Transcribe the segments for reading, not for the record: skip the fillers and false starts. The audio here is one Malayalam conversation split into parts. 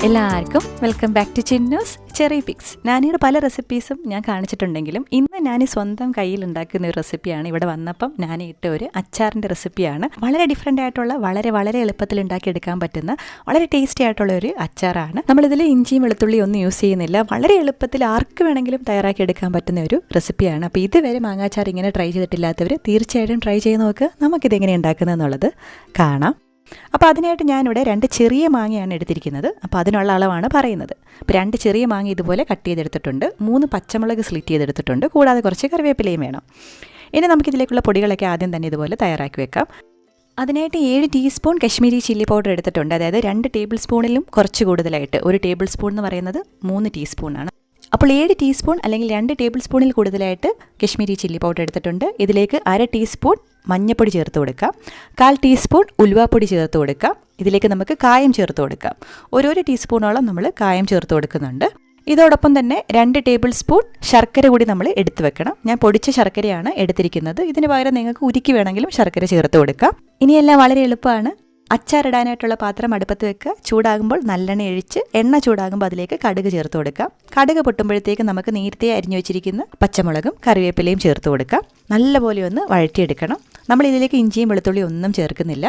എല്ലാവർക്കും welcome back to Chinnu's Cherrypicks. ഞാനിവിടെ പല റെസിപ്പീസും ഞാൻ കാണിച്ചിട്ടുണ്ടെങ്കിലും ഇന്ന് ഞാൻ സ്വന്തം കയ്യിൽ ഉണ്ടാക്കുന്ന ഒരു റെസിപ്പിയാണ്. ഇവിടെ വന്നപ്പം ഞാൻ ഇട്ട ഒരു അച്ചാറിൻ്റെ റെസിപ്പിയാണ്. വളരെ ഡിഫറെൻ്റ് ആയിട്ടുള്ള വളരെ എളുപ്പത്തിൽ ഉണ്ടാക്കിയെടുക്കാൻ പറ്റുന്ന വളരെ ടേസ്റ്റി ആയിട്ടുള്ള ഒരു അച്ചാറാണ്. നമ്മളിതിൽ ഇഞ്ചിയും വെളുത്തുള്ളി ഒന്നും യൂസ് ചെയ്യുന്നില്ല. വളരെ എളുപ്പത്തിൽ ആർക്ക് വേണമെങ്കിലും തയ്യാറാക്കിയെടുക്കാൻ പറ്റുന്ന ഒരു റെസിപ്പിയാണ്. അപ്പോൾ ഇതുവരെ മാങ്ങാച്ചാർ ഇങ്ങനെ ട്രൈ ചെയ്തിട്ടില്ലാത്തവർ തീർച്ചയായിട്ടും ട്രൈ ചെയ്ത് നോക്കുക. നമുക്കിതെങ്ങനെ ഉണ്ടാക്കുന്നതെന്നുള്ളത് കാണാം. അപ്പോൾ അതിനായിട്ട് ഞാനിവിടെ 2 ചെറിയ മാങ്ങയാണ് എടുത്തിരിക്കുന്നത്. അപ്പോൾ അതിനുള്ള അളവാണ് പറയുന്നത്. അപ്പോൾ 2 ചെറിയ മാങ്ങ ഇതുപോലെ കട്ട് ചെയ്തെടുത്തിട്ടുണ്ട്. 3 പച്ചമുളക് സ്ലിറ്റ് ചെയ്തെടുത്തിട്ടുണ്ട്. കൂടാതെ കുറച്ച് കറിവേപ്പിലയും വേണം. ഇനി നമുക്കിതിലേക്കുള്ള പൊടികളൊക്കെ ആദ്യം തന്നെ ഇതുപോലെ തയ്യാറാക്കി വെക്കാം. അതിനായിട്ട് 7 ടീസ്പൂൺ കശ്മീരി ചില്ലി പൗഡർ എടുത്തിട്ടുണ്ട്. അതായത് 2 ടേബിൾ സ്പൂണിലും കുറച്ച് കൂടുതലായിട്ട്. 1 ടേബിൾ സ്പൂൺ എന്ന് പറയുന്നത് 3 ടീസ്പൂണാണ്. അപ്പോൾ 7 ടീസ്പൂൺ അല്ലെങ്കിൽ 2 ടേബിൾ സ്പൂണിൽ കൂടുതലായിട്ട് കശ്മീരി ചില്ലി പൗഡർ എടുത്തിട്ടുണ്ട്. ഇതിലേക്ക് 1/2 ടീസ്പൂൺ മഞ്ഞൾപ്പൊടി ചേർത്ത് കൊടുക്കാം. 1/4 ടീസ്പൂൺ ഉലുവാപ്പൊടി ചേർത്ത് കൊടുക്കാം. ഇതിലേക്ക് നമുക്ക് കായം ചേർത്ത് കൊടുക്കാം. 1 ടീസ്പൂണോളം നമ്മൾ കായം ചേർത്ത് കൊടുക്കുന്നുണ്ട്. ഇതോടൊപ്പം തന്നെ 2 ടേബിൾ സ്പൂൺ ശർക്കര കൂടി നമ്മൾ എടുത്തു വെക്കണം. ഞാൻ പൊടിച്ച ശർക്കരയാണ് എടുത്തിരിക്കുന്നത്. ഇതിന് പകരം നിങ്ങൾക്ക് ഉരുക്കി വേണമെങ്കിലും ശർക്കര ചേർത്ത് കൊടുക്കാം. ഇനിയെല്ലാം വളരെ എളുപ്പമാണ്. അച്ചാറിടാനായിട്ടുള്ള പാത്രം അടുപ്പത്ത് വെക്കുക. ചൂടാകുമ്പോൾ നല്ലെണ്ണ ഒഴിച്ച് എണ്ണ ചൂടാകുമ്പോൾ അതിലേക്ക് കടുക് ചേർത്ത് കൊടുക്കാം. കടുക് പൊട്ടുമ്പോഴത്തേക്ക് നമുക്ക് നേരത്തെ അരിഞ്ഞു വെച്ചിരിക്കുന്ന പച്ചമുളകും കറിവേപ്പിലയും ചേർത്ത് കൊടുക്കാം. നല്ലപോലെ ഒന്ന് വഴറ്റിയെടുക്കണം. നമ്മൾ ഇതിലേക്ക് ഇഞ്ചിയും വെളുത്തുള്ളിയും ഒന്നും ചേർക്കുന്നില്ല.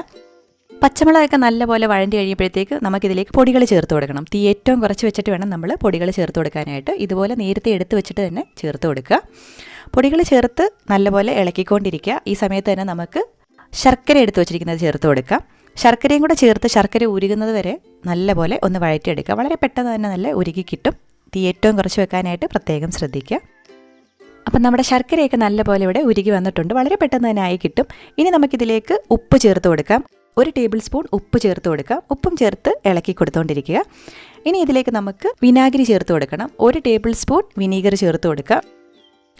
പച്ചമുളകൊക്കെ നല്ലപോലെ വഴണ്ടി കഴിയുമ്പോഴത്തേക്ക് നമുക്കിതിലേക്ക് പൊടികൾ ചേർത്ത് കൊടുക്കണം. തീ ഏറ്റവും കുറച്ച് വെച്ചിട്ട് വേണം നമ്മൾ പൊടികൾ ചേർത്ത് കൊടുക്കാനായിട്ട്. ഇതുപോലെ നേരത്തെ എടുത്ത് വെച്ചിട്ട് തന്നെ ചേർത്ത് കൊടുക്കുക. പൊടികൾ ചേർത്ത് നല്ലപോലെ ഇളക്കിക്കൊണ്ടിരിക്കുക. ഈ സമയത്ത് തന്നെ നമുക്ക് ശർക്കര എടുത്ത് വെച്ചിരിക്കുന്നത് ചേർത്ത് കൊടുക്കാം. ശർക്കരയും കൂടെ ചേർത്ത് ശർക്കര ഉരുകുന്നത് വരെ നല്ലപോലെ ഒന്ന് വഴറ്റിയെടുക്കുക. വളരെ പെട്ടെന്ന് തന്നെ നല്ല ഉരുകി കിട്ടും. തീ ഏറ്റവും കുറച്ച് വെക്കാനായിട്ട് പ്രത്യേകം ശ്രദ്ധിക്കുക. അപ്പം നമ്മുടെ ശർക്കരയൊക്കെ നല്ലപോലെ ഇവിടെ ഉരുകി വന്നിട്ടുണ്ട്. വളരെ പെട്ടെന്ന് തന്നെ ആയി കിട്ടും. ഇനി നമുക്കിതിലേക്ക് ഉപ്പ് ചേർത്ത് കൊടുക്കാം. 1 ടേബിൾ സ്പൂൺ ഉപ്പ് ചേർത്ത് കൊടുക്കാം. ഉപ്പും ചേർത്ത് ഇളക്കി കൊടുത്തുകൊണ്ടിരിക്കുക. ഇനി ഇതിലേക്ക് നമുക്ക് വിനാഗിരി ചേർത്ത് കൊടുക്കണം. 1 ടേബിൾ സ്പൂൺ വിനീഗർ ചേർത്ത് കൊടുക്കാം.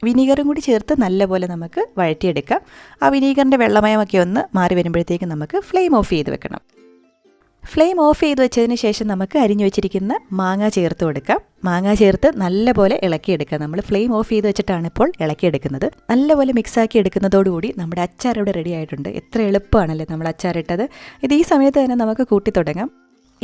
വിനീഗറും കൂടി ചേർത്ത് നല്ലപോലെ നമുക്ക് വഴറ്റിയെടുക്കാം. ആ വിനീഗറിൻ്റെ വെള്ളമയമൊക്കെ ഒന്ന് മാറി വരുമ്പോഴത്തേക്കും നമുക്ക് ഫ്ലെയിം ഓഫ് ചെയ്ത് വെക്കണം. ഫ്ലെയിം ഓഫ് ചെയ്ത് വെച്ചതിന് ശേഷം നമുക്ക് അരിഞ്ഞു വെച്ചിരിക്കുന്ന മാങ്ങ ചേർത്ത് കൊടുക്കാം. മാങ്ങ ചേർത്ത് നല്ലപോലെ ഇളക്കിയെടുക്കുക. നമ്മൾ ഫ്ലെയിം ഓഫ് ചെയ്ത് വെച്ചിട്ടാണ് ഇപ്പോൾ ഇളക്കിയെടുക്കുന്നത്. നല്ലപോലെ മിക്സാക്കി എടുക്കുന്നതോടുകൂടി നമ്മുടെ അച്ചാർ ഇവിടെ റെഡി ആയിട്ടുണ്ട്. എത്ര എളുപ്പമാണല്ലേ നമ്മൾ അച്ചാറിട്ടത്. ഇത് ഈ സമയത്ത് തന്നെ നമുക്ക് കൂട്ടി തുടങ്ങാം.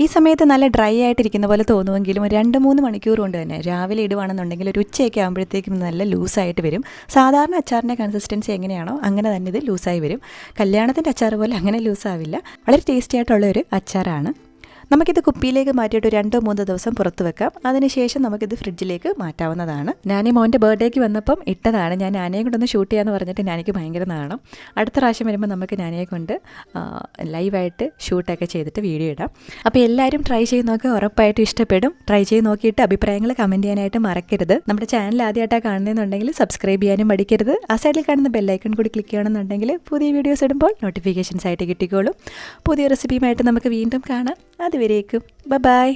ഈ സമയത്ത് നല്ല ഡ്രൈ ആയിട്ടിരിക്കുന്ന പോലെ തോന്നുമെങ്കിലും ഒരു 2-3 മണിക്കൂർ കൊണ്ട് തന്നെ രാവിലെ ഇടുവാണെന്നുണ്ടെങ്കിൽ ഒരു ഉച്ചയൊക്കെ ആകുമ്പോഴത്തേക്കും നല്ല ലൂസായിട്ട് വരും. സാധാരണ അച്ചാറിൻ്റെ കൺസിസ്റ്റൻസി എങ്ങനെയാണോ അങ്ങനെ തന്നെ ഇത് ലൂസായി വരും. കല്യാണത്തിൻ്റെ അച്ചാർ പോലെ അങ്ങനെ ലൂസാവില്ല. വളരെ ടേസ്റ്റി ആയിട്ടുള്ളൊരു അച്ചാറാണ്. നമുക്കിത് കുപ്പിയിലേക്ക് മാറ്റിയിട്ട് 2-3 ദിവസം പുറത്ത് വെക്കാം. അതിനുശേഷം നമുക്കിത് ഫ്രിഡ്ജിലേക്ക് മാറ്റാവുന്നതാണ്. ഞാൻ മോൻ്റെ ബർത്ത്ഡേക്ക് വന്നപ്പം ഇട്ടതാണ്. ഞാൻ നാനയെ കൊണ്ടൊന്ന് ഷൂട്ട് ചെയ്യാമെന്ന് പറഞ്ഞിട്ട് ഞാനെനിക്ക് ഭയങ്കര നാണം. അടുത്ത പ്രാവശ്യം വരുമ്പോൾ നമുക്ക് നാനയെ കൊണ്ട് ലൈവായിട്ട് ഷൂട്ടൊക്കെ ചെയ്തിട്ട് വീഡിയോ ഇടാം. അപ്പോൾ എല്ലാവരും ട്രൈ ചെയ്ത് നോക്കുക. ഉറപ്പായിട്ടും ഇഷ്ടപ്പെടും. ട്രൈ ചെയ്ത് നോക്കിയിട്ട് അഭിപ്രായങ്ങൾ കമൻറ്റ് ചെയ്യാനായിട്ട് മറക്കരുത്. നമ്മുടെ ചാനൽ ആദ്യമായിട്ടാണ് കാണുന്നതെന്നുണ്ടെങ്കിൽ സബ്സ്ക്രൈബ് ചെയ്യാനും മടിക്കരുത്. ആ സൈഡിൽ കാണുന്ന ബെല്ലൈക്കൺ കൂടി ക്ലിക്ക് ചെയ്യണമെന്നുണ്ടെങ്കിൽ പുതിയ വീഡിയോസ് ഇടുമ്പോൾ നോട്ടിഫിക്കേഷൻസ് ആയിട്ട് കിട്ടിക്കോളും. പുതിയ റെസിപ്പിയുമായിട്ട് നമുക്ക് വീണ്ടും കാണാം. അതുവരേക്കും ബൈ.